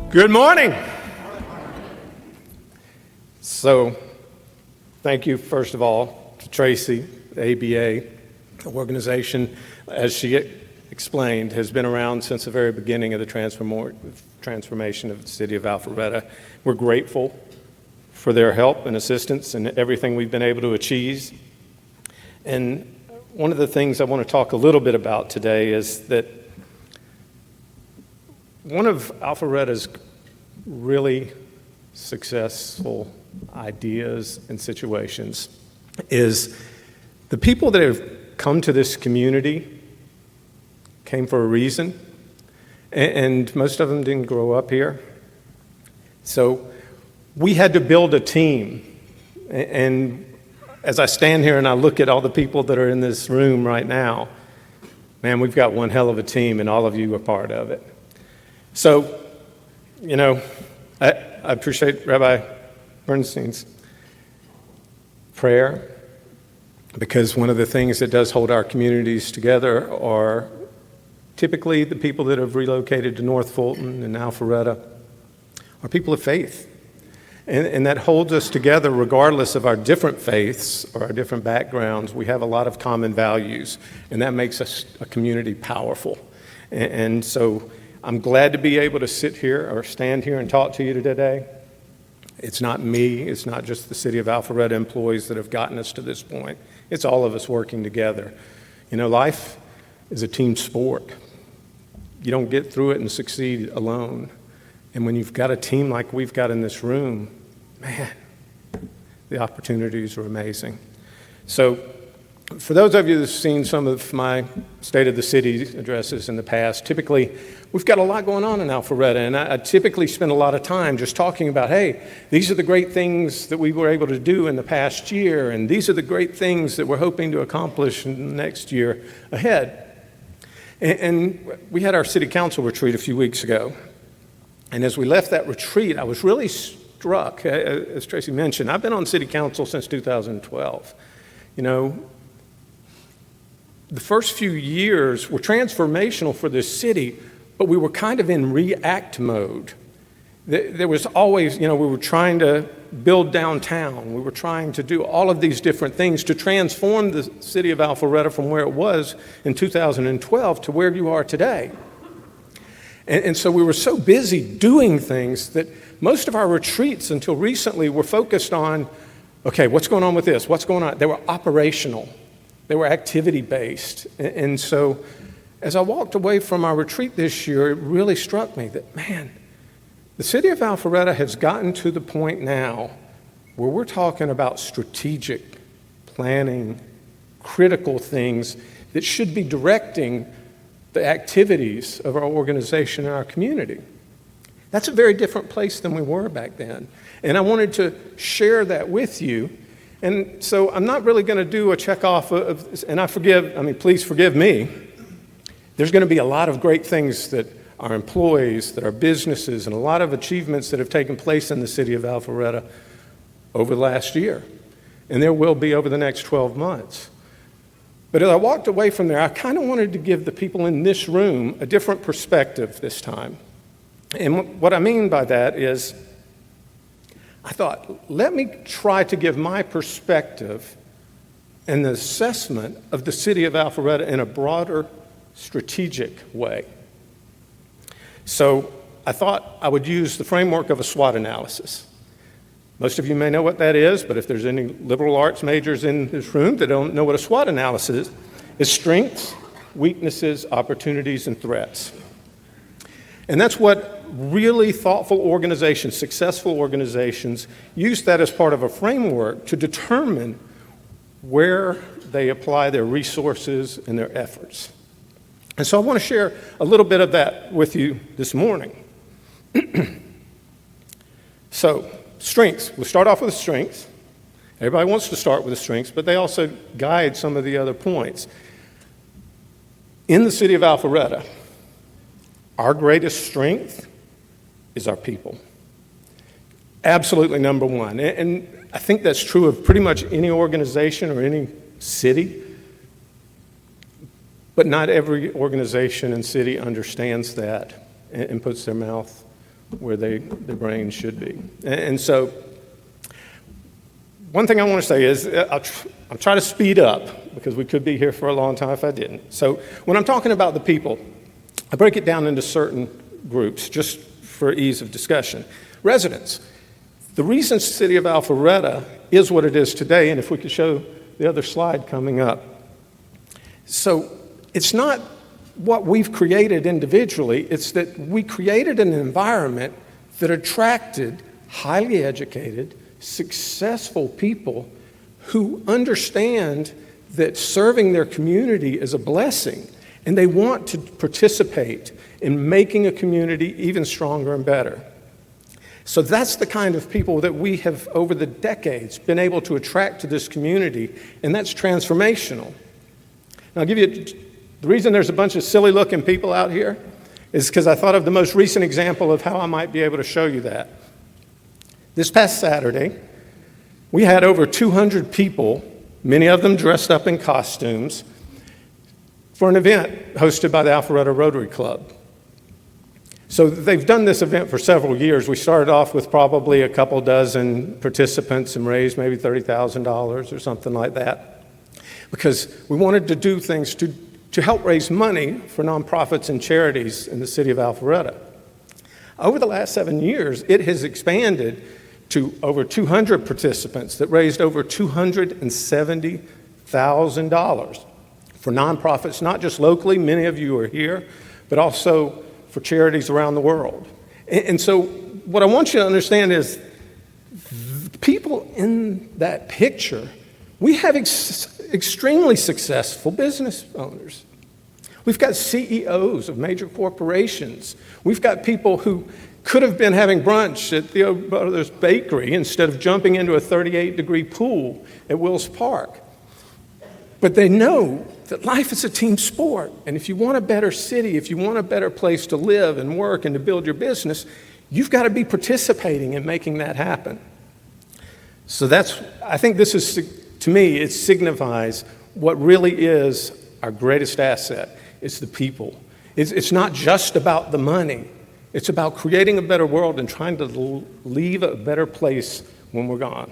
Good morning. So, thank you, first of all, to Tracy, the ABA organization, as she explained, has been around since the very beginning of the transformation of the city of Alpharetta. We're grateful for their help and assistance and everything we've been able to achieve. And one of the things I want to talk a little bit about today is that one of Alpharetta's really successful ideas and situations is the people that have come to this community came for a reason, and most of them didn't grow up here. So we had to build a team, and as I stand here and I look at all the people that are in this room right now, man, we've got one hell of a team, and all of you are part of it. So, I appreciate Rabbi Bernstein's prayer, because one of the things that does hold our communities together are typically the people that have relocated to North Fulton and Alpharetta are people of faith. And that holds us together regardless of our different faiths or our different backgrounds. We have a lot of common values, and that makes us a community powerful. And so I'm glad to be able to sit here or stand here and talk to you today. It's not me, it's not just the City of Alpharetta employees that have gotten us to this point. It's all of us working together. Life is a team sport. You don't get through it and succeed alone. And when you've got a team like we've got in this room, man, the opportunities are amazing. So, for those of you that have seen some of my State of the City addresses in the past, typically we've got a lot going on in Alpharetta, and I typically spend a lot of time just talking about, hey, these are the great things that we were able to do in the past year, and these are the great things that we're hoping to accomplish in the next year ahead. And we had our city council retreat a few weeks ago, and as we left that retreat, I was really struck, as Tracy mentioned, I've been on city council since 2012. The first few years were transformational for this city, but we were kind of in react mode. There was always, we were trying to build downtown. We were trying to do all of these different things to transform the city of Alpharetta from where it was in 2012 to where you are today. And so we were so busy doing things that most of our retreats until recently were focused on, okay, what's going on with this? What's going on? They were operational. They were activity-based. And so as I walked away from our retreat this year, it really struck me that, man, the city of Alpharetta has gotten to the point now where we're talking about strategic planning, critical things that should be directing the activities of our organization and our community. That's a very different place than we were back then. And I wanted to share that with you. And so I'm not really going to do a checkoff of, and please forgive me. There's going to be a lot of great things that our employees, that our businesses, and a lot of achievements that have taken place in the city of Alpharetta over the last year. And there will be over the next 12 months. But as I walked away from there, I kind of wanted to give the people in this room a different perspective this time. And what I mean by that is, I thought, let me try to give my perspective and the assessment of the city of Alpharetta in a broader, strategic way. So I thought I would use the framework of a SWOT analysis. Most of you may know what that is, but if there's any liberal arts majors in this room that don't know what a SWOT analysis is, strengths, weaknesses, opportunities, and threats. And that's what really thoughtful organizations, successful organizations, use that as part of a framework to determine where they apply their resources and their efforts. And so I want to share a little bit of that with you this morning. So, strengths. We'll start off with strengths. Everybody wants to start with the strengths, but they also guide some of the other points. In the city of Alpharetta, our greatest strength is our people. Absolutely number one. And I think that's true of pretty much any organization or any city. But not every organization and city understands that and puts their mouth where their brains should be. And so one thing I want to say is I'll try to speed up because we could be here for a long time if I didn't. So when I'm talking about the people, I break it down into certain groups just for ease of discussion. Residents. The reason the city of Alpharetta is what it is today, and if we could show the other slide coming up. So it's not what we've created individually, it's that we created an environment that attracted highly educated, successful people who understand that serving their community is a blessing, and they want to participate in making a community even stronger and better. So that's the kind of people that we have, over the decades, been able to attract to this community, and that's transformational. Now, I'll give you, the reason there's a bunch of silly-looking people out here is because I thought of the most recent example of how I might be able to show you that. This past Saturday, we had over 200 people, many of them dressed up in costumes, for an event hosted by the Alpharetta Rotary Club. So they've done this event for several years. We started off with probably a couple dozen participants and raised maybe $30,000 or something like that, because we wanted to do things to help raise money for nonprofits and charities in the city of Alpharetta. Over the last 7 years, it has expanded to over 200 participants that raised over $270,000 for nonprofits, not just locally, many of you are here, but also for charities around the world. And so what I want you to understand is the people in that picture, we have extremely successful business owners. We've got CEOs of major corporations. We've got people who could have been having brunch at Theo Brothers Bakery instead of jumping into a 38-degree pool at Wills Park. But they know that life is a team sport, and if you want a better city, if you want a better place to live and work and to build your business, you've got to be participating in making that happen. So I think this is, to me, it signifies what really is our greatest asset. It's the people. It's not just about the money. It's about creating a better world and trying to leave a better place when we're gone.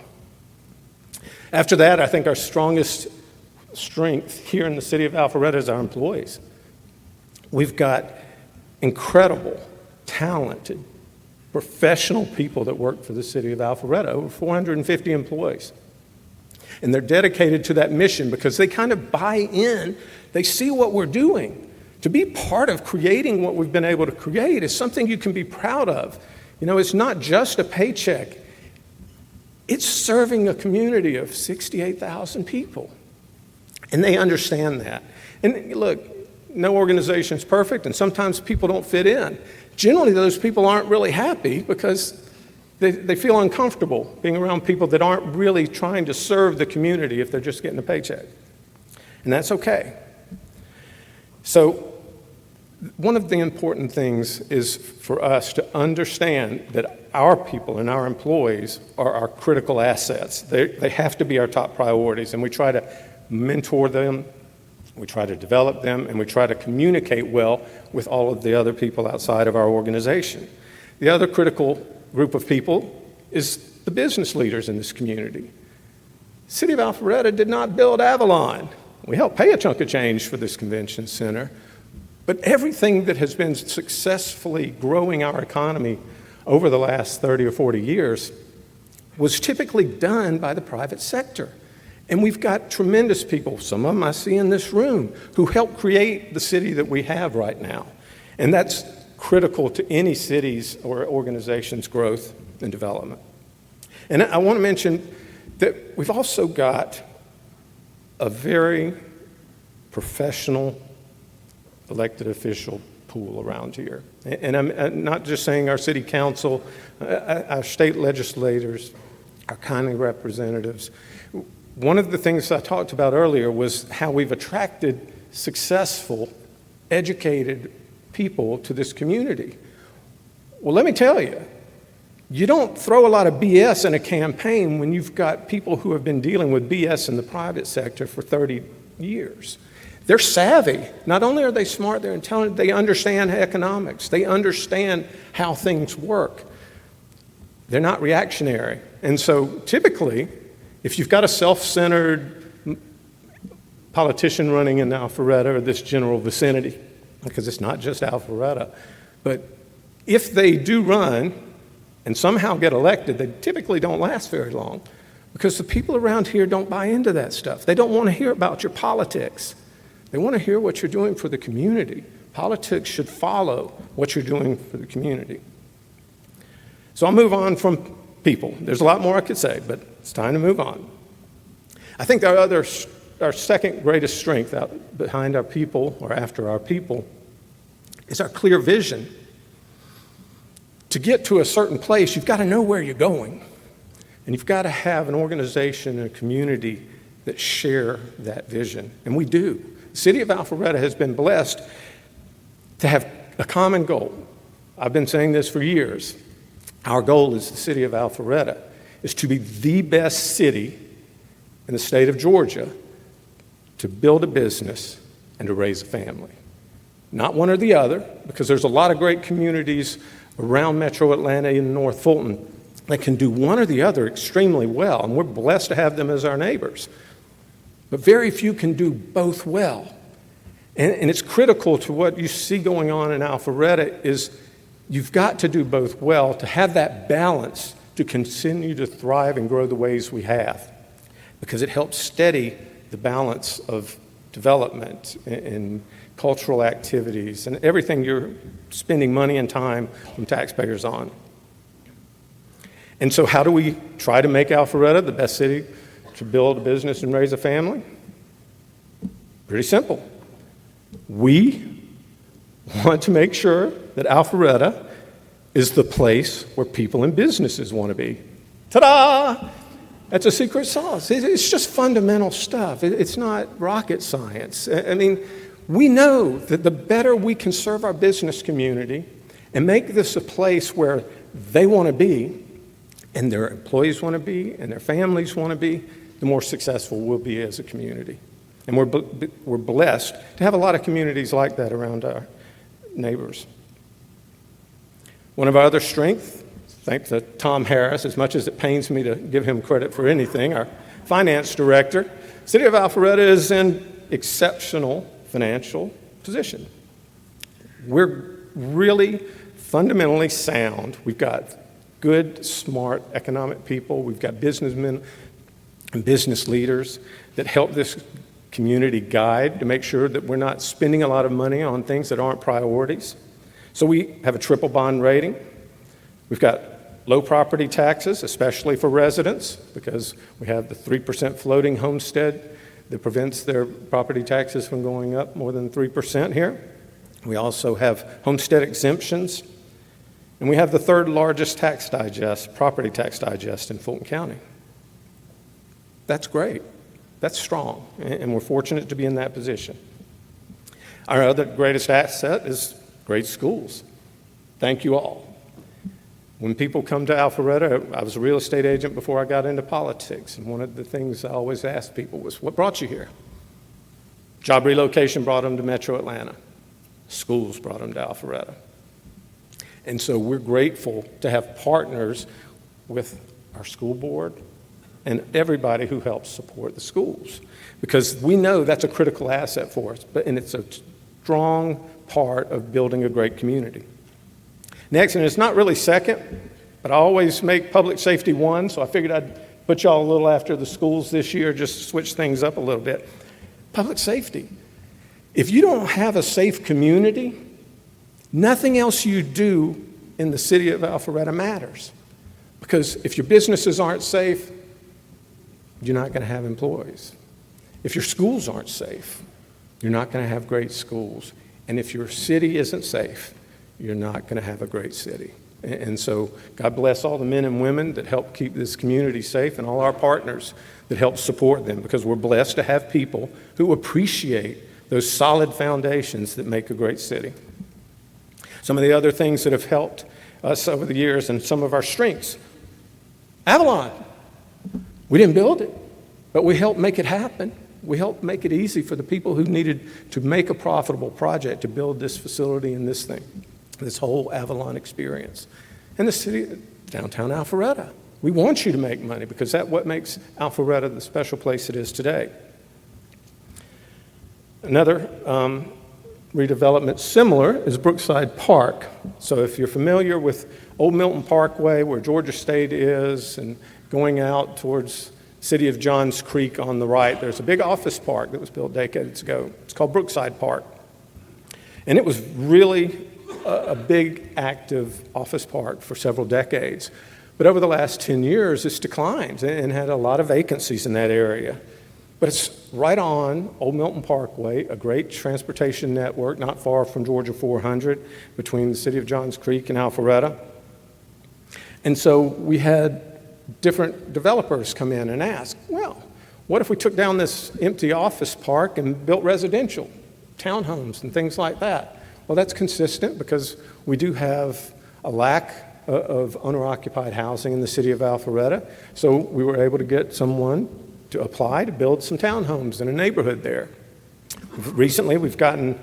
After that, I think our strongest strength here in the city of Alpharetta is our employees. We've got incredible, talented, professional people that work for the city of Alpharetta, over 450 employees. And they're dedicated to that mission because they kind of buy in. They see what we're doing. To be part of creating what we've been able to create is something you can be proud of. You know, it's not just a paycheck. It's serving a community of 68,000 people. And they understand that. And look, no organization is perfect, and sometimes people don't fit in. Generally, those people aren't really happy because they feel uncomfortable being around people that aren't really trying to serve the community if they're just getting a paycheck. And that's okay. So one of the important things is for us to understand that our people and our employees are our critical assets. They have to be our top priorities, and we try to mentor them, we try to develop them, and we try to communicate well with all of the other people outside of our organization. The other critical group of people is the business leaders in this community. The city of Alpharetta did not build Avalon. We helped pay a chunk of change for this convention center, but everything that has been successfully growing our economy over the last 30 or 40 years was typically done by the private sector. And we've got tremendous people, some of them I see in this room, who help create the city that we have right now. And that's critical to any city's or organization's growth and development. And I want to mention that we've also got a very professional elected official pool around here. And I'm not just saying our city council, our state legislators, our county representatives. One of the things I talked about earlier was how we've attracted successful, educated people to this community. Well, let me tell you, you don't throw a lot of BS in a campaign when you've got people who have been dealing with BS in the private sector for 30 years. They're savvy. Not only are they smart, they're intelligent, they understand economics. They understand how things work. They're not reactionary. And so typically, if you've got a self-centered politician running in Alpharetta or this general vicinity, because it's not just Alpharetta, but if they do run and somehow get elected, they typically don't last very long because the people around here don't buy into that stuff. They don't want to hear about your politics. They want to hear what you're doing for the community. Politics should follow what you're doing for the community. So I'll move on from people. There's a lot more I could say, but it's time to move on. I think our second greatest strength out behind our people or after our people is our clear vision. To get to a certain place, you've got to know where you're going. And you've got to have an organization and a community that share that vision. And we do. The city of Alpharetta has been blessed to have a common goal. I've been saying this for years. Our goal as the city of Alpharetta is to be the best city in the state of Georgia to build a business and to raise a family. Not one or the other, because there's a lot of great communities around Metro Atlanta and North Fulton that can do one or the other extremely well, and we're blessed to have them as our neighbors. But very few can do both well. And it's critical to what you see going on in Alpharetta is you've got to do both well to have that balance to continue to thrive and grow the ways we have, because it helps steady the balance of development and cultural activities and everything you're spending money and time from taxpayers on. And so how do we try to make Alpharetta the best city to build a business and raise a family? Pretty simple. We want to make sure that Alpharetta is the place where people and businesses want to be. Ta-da! That's a secret sauce. It's just fundamental stuff. It's not rocket science. I mean, we know that the better we can serve our business community and make this a place where they want to be, and their employees want to be, and their families want to be, the more successful we'll be as a community. And we're blessed to have a lot of communities like that around our neighbors. One of our other strengths, thanks to Tom Harris, as much as it pains me to give him credit for anything, our finance director, City of Alpharetta is in exceptional financial position. We're really fundamentally sound. We've got good, smart, economic people. We've got businessmen and business leaders that help this community guide to make sure that we're not spending a lot of money on things that aren't priorities. So we have a triple bond rating. We've got low property taxes, especially for residents, because we have the 3% floating homestead that prevents their property taxes from going up more than 3% here. We also have homestead exemptions, and we have the third largest tax digest, property tax digest in Fulton County. That's great. That's strong, and we're fortunate to be in that position. Our other greatest asset is great schools. Thank you all. When people come to Alpharetta, I was a real estate agent before I got into politics, and one of the things I always asked people was, what brought you here? Job relocation brought them to Metro Atlanta. Schools brought them to Alpharetta. And so we're grateful to have partners with our school board and everybody who helps support the schools, because we know that's a critical asset for us, and it's a strong part of building a great community. Next, and it's not really second, but I always make public safety one, so I figured I'd put y'all a little after the schools this year, just to switch things up a little bit. Public safety. If you don't have a safe community, nothing else you do in the city of Alpharetta matters. Because if your businesses aren't safe, you're not going to have employees. If your schools aren't safe, you're not going to have great schools. And if your city isn't safe, you're not going to have a great city. And so God bless all the men and women that help keep this community safe and all our partners that help support them, because we're blessed to have people who appreciate those solid foundations that make a great city. Some of the other things that have helped us over the years and some of our strengths. Avalon. We didn't build it, but we helped make it happen. We helped make it easy for the people who needed to make a profitable project to build this facility and this thing, this whole Avalon experience. And the city, downtown Alpharetta, we want you to make money because that's what makes Alpharetta the special place it is today. Another redevelopment similar is Brookside Park. So if you're familiar with Old Milton Parkway, where Georgia State is, and going out towards city of Johns Creek on the right, there's a big office park that was built decades ago. It's called Brookside Park. And it was really a big, active office park for several decades. But over the last 10 years, it's declined and had a lot of vacancies in that area. But it's right on Old Milton Parkway, a great transportation network not far from Georgia 400 between the city of Johns Creek and Alpharetta. And so we had different developers come in and ask, well, what if we took down this empty office park and built residential, townhomes and things like that? Well, that's consistent because we do have a lack of owner-occupied housing in the city of Alpharetta. So we were able to get someone to apply to build some townhomes in a neighborhood there. Recently, we've gotten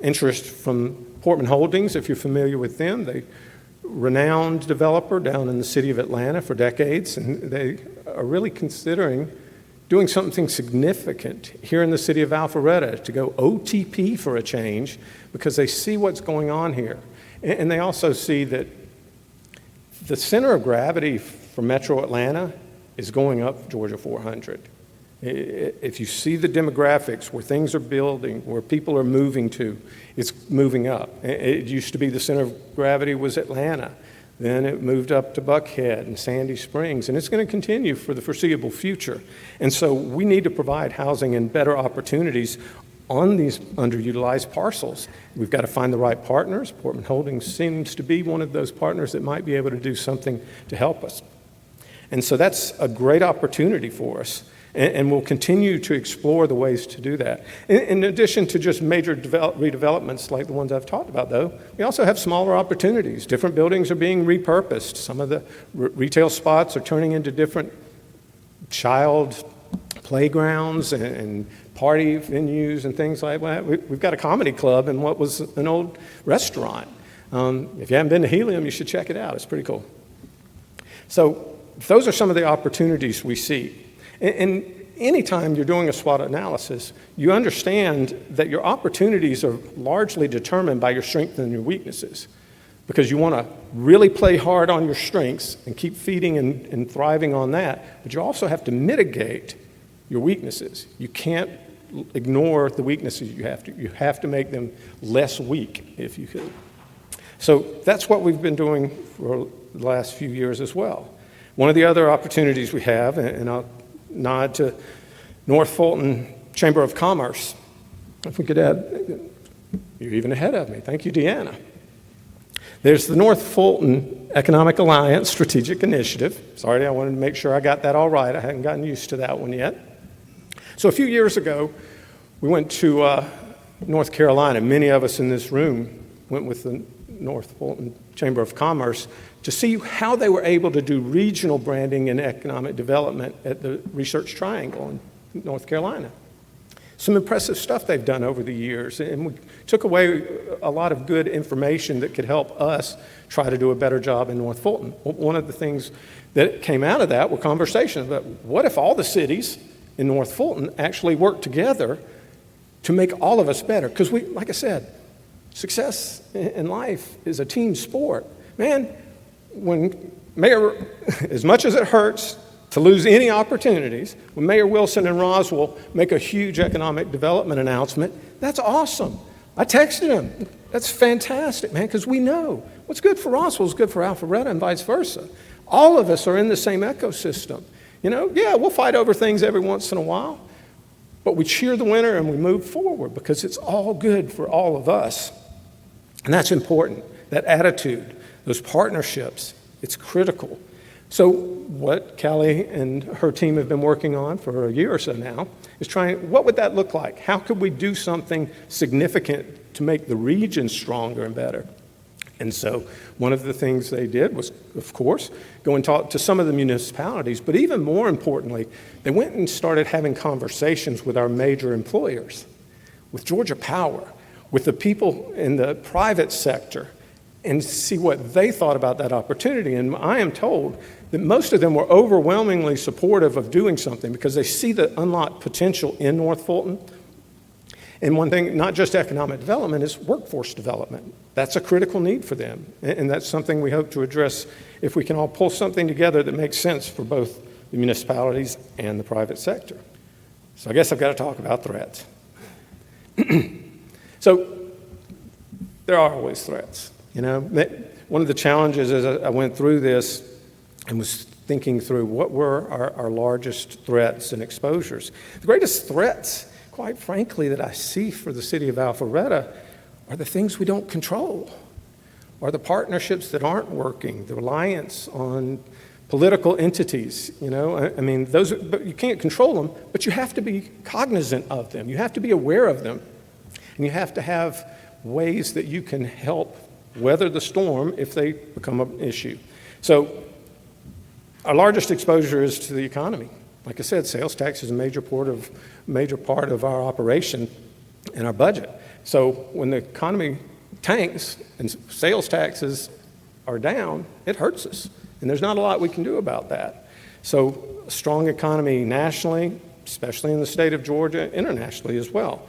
interest from Portman Holdings, if you're familiar with them. They renowned developer down in the city of Atlanta for decades, and they are really considering doing something significant here in the city of Alpharetta to go OTP for a change because they see what's going on here. And they also see that the center of gravity for Metro Atlanta is going up Georgia 400. If you see the demographics, where things are building, where people are moving to, it's moving up. It used to be the center of gravity was Atlanta. Then it moved up to Buckhead and Sandy Springs, and it's going to continue for the foreseeable future. And so we need to provide housing and better opportunities on these underutilized parcels. We've got to find the right partners. Portman Holdings seems to be one of those partners that might be able to do something to help us. And so that's a great opportunity for us. And we'll continue to explore the ways to do that. In addition to just major redevelopments like the ones I've talked about, though, we also have smaller opportunities. Different buildings are being repurposed. Some of the retail spots are turning into different child playgrounds and party venues and things like that. We've got a comedy club in what was an old restaurant. If you haven't been to Helium, you should check it out. It's pretty cool. So those are some of the opportunities we see. And anytime you're doing a SWOT analysis, you understand that your opportunities are largely determined by your strengths and your weaknesses, because you want to really play hard on your strengths and keep feeding and thriving on that, but you also have to mitigate your weaknesses. You can't ignore the weaknesses you have to. You have to make them less weak, if you could. So that's what we've been doing for the last few years as well. One of the other opportunities we have, and I'll nod to North Fulton Chamber of Commerce. If we could add, you're even ahead of me. Thank you, Deanna. There's the North Fulton Economic Alliance Strategic Initiative. Sorry, I wanted to make sure I got that all right. I hadn't gotten used to that one yet. So a few years ago, we went to North Carolina. Many of us in this room went with the North Fulton Chamber of Commerce to see how they were able to do regional branding and economic development at the Research Triangle in North Carolina. Some impressive stuff they've done over the years, and we took away a lot of good information that could help us try to do a better job in North Fulton. One of the things that came out of that were conversations about what if all the cities in North Fulton actually worked together to make all of us better? Because we, like I said, success in life is a team sport. Man, when Mayor, as much as it hurts to lose any opportunities, when Mayor Wilson and Roswell make a huge economic development announcement, that's awesome. I texted him. That's fantastic, man, because we know what's good for Roswell is good for Alpharetta and vice versa. All of us are in the same ecosystem. You know, yeah, we'll fight over things every once in a while, but we cheer the winner and we move forward because it's all good for all of us. And that's important, that attitude. Those partnerships, it's critical. So what Callie and her team have been working on for a year or so now is trying, what would that look like? How could we do something significant to make the region stronger and better? And so one of the things they did was, of course, go and talk to some of the municipalities, but even more importantly, they went and started having conversations with our major employers, with Georgia Power, with the people in the private sector, and see what they thought about that opportunity. And I am told that most of them were overwhelmingly supportive of doing something because they see the unlocked potential in North Fulton. And one thing, not just economic development, is workforce development. That's a critical need for them. And that's something we hope to address if we can all pull something together that makes sense for both the municipalities and the private sector. So I guess I've got to talk about threats. So there are always threats. You know, one of the challenges as I went through this and was thinking through what were our largest threats and exposures. The greatest threats, quite frankly, that I see for the city of Alpharetta are the things we don't control, are the partnerships that aren't working, the reliance on political entities. You know, I mean, but you can't control them, but you have to be cognizant of them. You have to be aware of them, and you have to have ways that you can help weather the storm if they become an issue. So our largest exposure is to the economy. Like I said, sales tax is a major part of our operation and our budget. So when the economy tanks and sales taxes are down, it hurts us. And there's not a lot we can do about that. So a strong economy nationally, especially in the state of Georgia, internationally as well.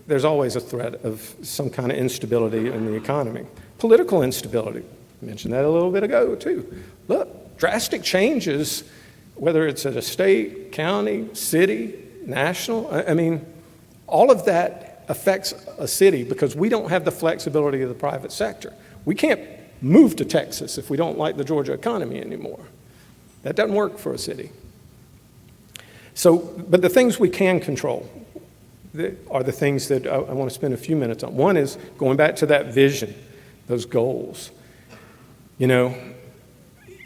There's always a threat of some kind of instability in the economy. Political instability, I mentioned that a little bit ago too. Look, drastic changes, whether it's at a state, county, city, national, I mean, all of that affects a city because we don't have the flexibility of the private sector. We can't move to Texas if we don't like the Georgia economy anymore. That doesn't work for a city. So, but the things we can control are the things that I want to spend a few minutes on. One is going back to that vision, those goals. You know,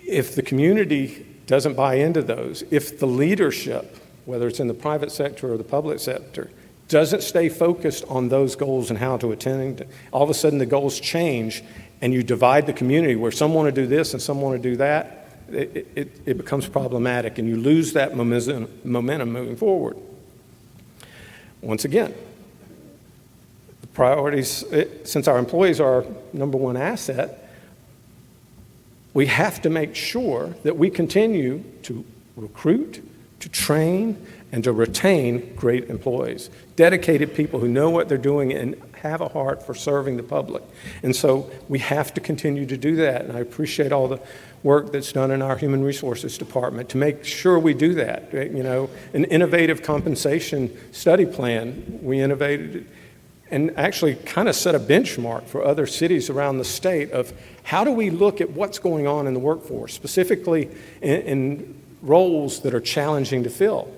if the community doesn't buy into those, if the leadership, whether it's in the private sector or the public sector, doesn't stay focused on those goals and how to attain, all of a sudden the goals change and you divide the community where some want to do this and some want to do that, it becomes problematic and you lose that momentum moving forward. Once again, the priorities, since our employees are our number one asset, we have to make sure that we continue to recruit, to train, and to retain great employees, dedicated people who know what they're doing and have a heart for serving the public. And so we have to continue to do that. And I appreciate all the work that's done in our Human Resources Department to make sure we do that. You know, an innovative compensation study plan, we innovated and actually kind of set a benchmark for other cities around the state of how do we look at what's going on in the workforce, specifically in roles that are challenging to fill.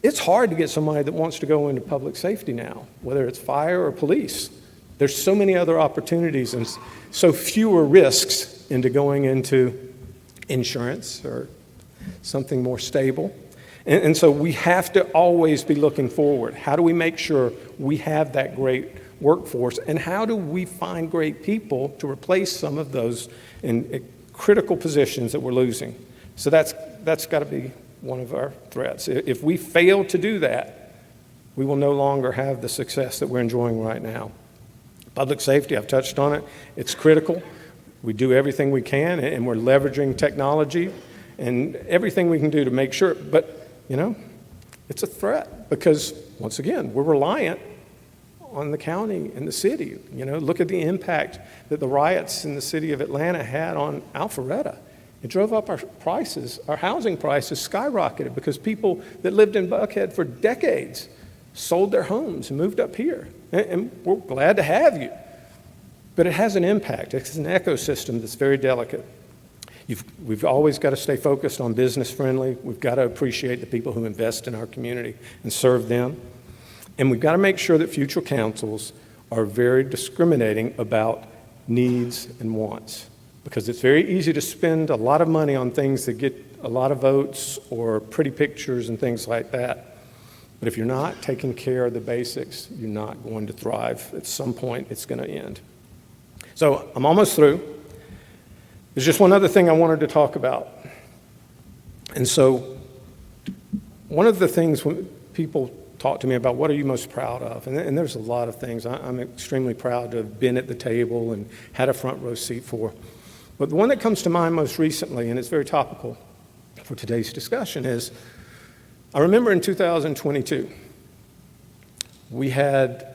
It's hard to get somebody that wants to go into public safety now, whether it's fire or police. There's so many other opportunities and so fewer risks into going into insurance or something more stable. And so we have to always be looking forward. How do we make sure we have that great workforce? And how do we find great people to replace some of those in critical positions that we're losing? So that's got to be one of our threats. If we fail to do that, we will no longer have the success that we're enjoying right now. Public safety, I've touched on it. It's critical. We do everything we can, and we're leveraging technology and everything we can do to make sure. But, you know, it's a threat because, once again, we're reliant on the county and the city. You know, look at the impact that the riots in the city of Atlanta had on Alpharetta. It drove up our prices. Our housing prices skyrocketed because people that lived in Buckhead for decades sold their homes and moved up here. And we're glad to have you. But it has an impact. It's an ecosystem that's very delicate. We've always got to stay focused on business friendly. We've got to appreciate the people who invest in our community and serve them. And we've got to make sure that future councils are very discriminating about needs and wants. Because it's very easy to spend a lot of money on things that get a lot of votes or pretty pictures and things like that. But if you're not taking care of the basics, you're not going to thrive. At some point, it's going to end. So I'm almost through. There's just one other thing I wanted to talk about. And so one of the things when people talk to me about, what are you most proud of? And there's a lot of things I'm extremely proud to have been at the table and had a front row seat for. But the one that comes to mind most recently, and it's very topical for today's discussion, is I remember in 2022, we had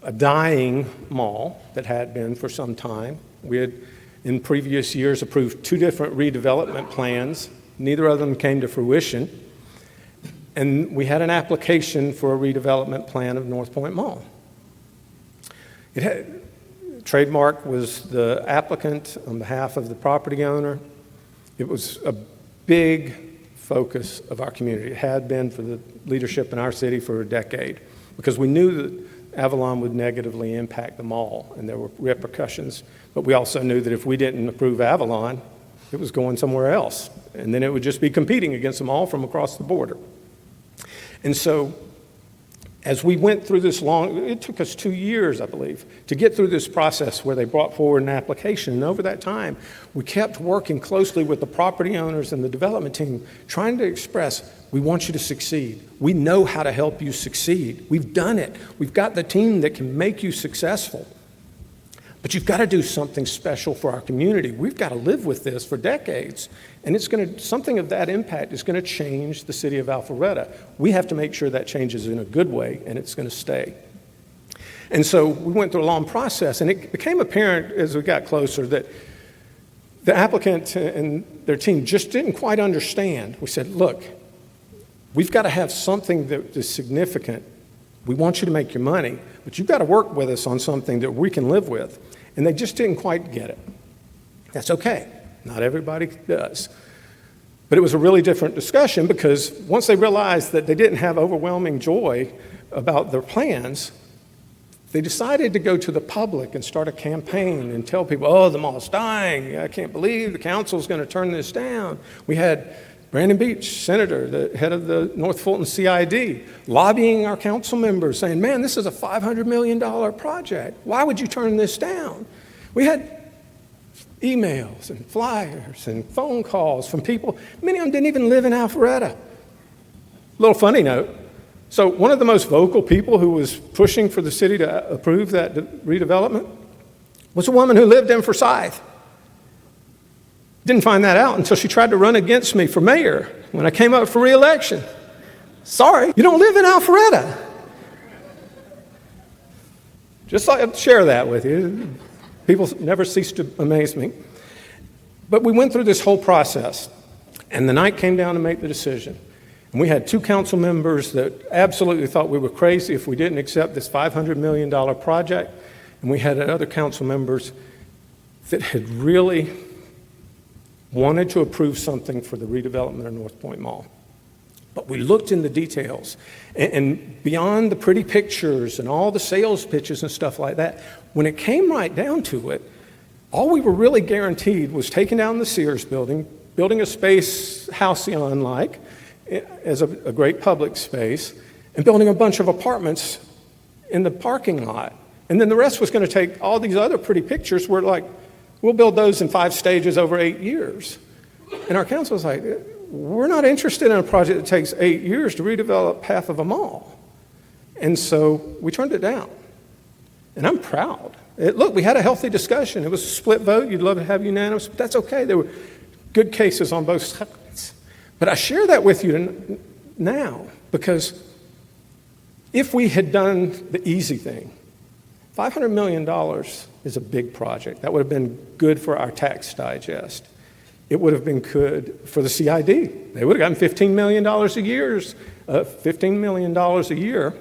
a dying mall that had been for some time. We had, in previous years, approved 2 different redevelopment plans. Neither of them came to fruition. And we had an application for a redevelopment plan of North Point Mall. It had, Trademark was the applicant on behalf of the property owner. It was a big focus of our community. It had been for the leadership in our city for a decade, because we knew that Avalon would negatively impact the mall, and there were repercussions. But we also knew that if we didn't approve Avalon, it was going somewhere else, and then it would just be competing against the mall from across the border. And so as we went through this it took us 2 years, I believe, to get through this process where they brought forward an application. And over that time, we kept working closely with the property owners and the development team, trying to express, we want you to succeed. We know how to help you succeed. We've done it. We've got the team that can make you successful. But you've got to do something special for our community. We've got to live with this for decades. And something of that impact is going to change the city of Alpharetta. We have to make sure that changes in a good way, and it's going to stay. And so we went through a long process, and it became apparent as we got closer that the applicant and their team just didn't quite understand. We said, look, we've got to have something that is significant. We want you to make your money, but you've got to work with us on something that we can live with. And they just didn't quite get it. That's okay. Not everybody does. But it was a really different discussion, because once they realized that they didn't have overwhelming joy about their plans, they decided to go to the public and start a campaign and tell people, oh, the mall's dying. I can't believe the council's going to turn this down. We had Brandon Beach, senator, the head of the North Fulton CID, lobbying our council members, saying, man, this is a $500 million project. Why would you turn this down? We had emails and flyers and phone calls from people. Many of them didn't even live in Alpharetta. Little funny note. So one of the most vocal people who was pushing for the city to approve that redevelopment was a woman who lived in Forsyth. Didn't find that out until she tried to run against me for mayor when I came up for re-election. Sorry, you don't live in Alpharetta. Just thought I'd share that with you. People never cease to amaze me. But we went through this whole process, and the night came down to make the decision. And we had 2 council members that absolutely thought we were crazy if we didn't accept this $500 million project. And we had other council members that had really wanted to approve something for the redevelopment of North Point Mall. But we looked in the details, and beyond the pretty pictures and all the sales pitches and stuff like that, when it came right down to it, all we were really guaranteed was taking down the Sears building, building a space Halcyon-like as a great public space, and building a bunch of apartments in the parking lot. And then the rest was going to take all these other pretty pictures where, like, we'll build those in 5 stages over 8 years. And our council was like, we're not interested in a project that takes 8 years to redevelop half of a mall. And so we turned it down. And I'm proud. Look, we had a healthy discussion. It was a split vote. You'd love to have unanimous, but that's okay. There were good cases on both sides. But I share that with you now because if we had done the easy thing, $500 million is a big project. That would have been good for our tax digest. It would have been good for the CID. They would have gotten $15 million a year. $15 million a year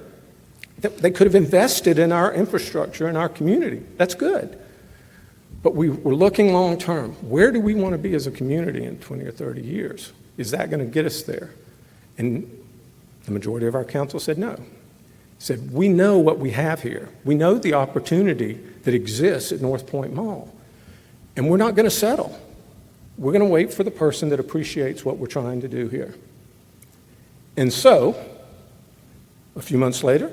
that they could have invested in our infrastructure in our community. That's good. But we were looking long term. Where do we want to be as a community in 20 or 30 years? Is that going to get us there? And the majority of our council said no. Said, we know what we have here. We know the opportunity that exists at North Point Mall. And we're not going to settle. We're going to wait for the person that appreciates what we're trying to do here. And so, a few months later,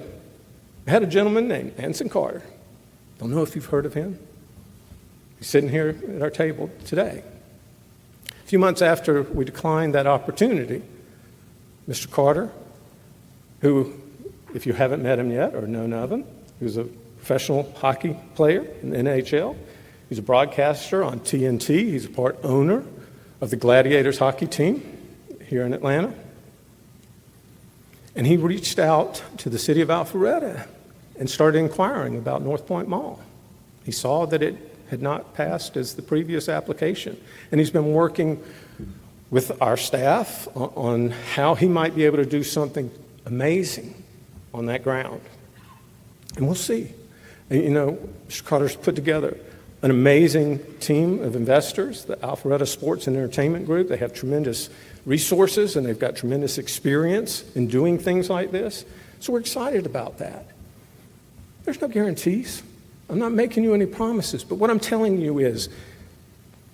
I had a gentleman named Anson Carter. Don't know if you've heard of him. He's sitting here at our table today. A few months after we declined that opportunity, Mr. Carter, who, if you haven't met him yet or known of him, he was a professional hockey player in the NHL. He's a broadcaster on TNT. He's a part owner of the Gladiators hockey team here in Atlanta. And he reached out to the city of Alpharetta and started inquiring about North Point Mall. He saw that it had not passed as the previous application. And he's been working with our staff on how he might be able to do something amazing on that ground. And we'll see. And, Mr. Carter's put together an amazing team of investors, the Alpharetta Sports and Entertainment Group. They have tremendous resources and they've got tremendous experience in doing things like this. So we're excited about that. There's no guarantees. I'm not making you any promises, but what I'm telling you is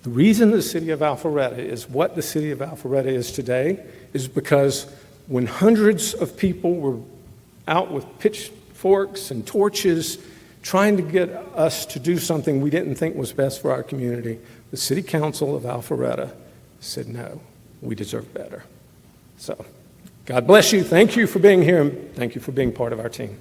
the reason the city of Alpharetta is what the city of Alpharetta is today is because when hundreds of people were out with pitchforks and torches trying to get us to do something we didn't think was best for our community, the city council of Alpharetta said, no, we deserve better. So, God bless you. Thank you for being here, and thank you for being part of our team.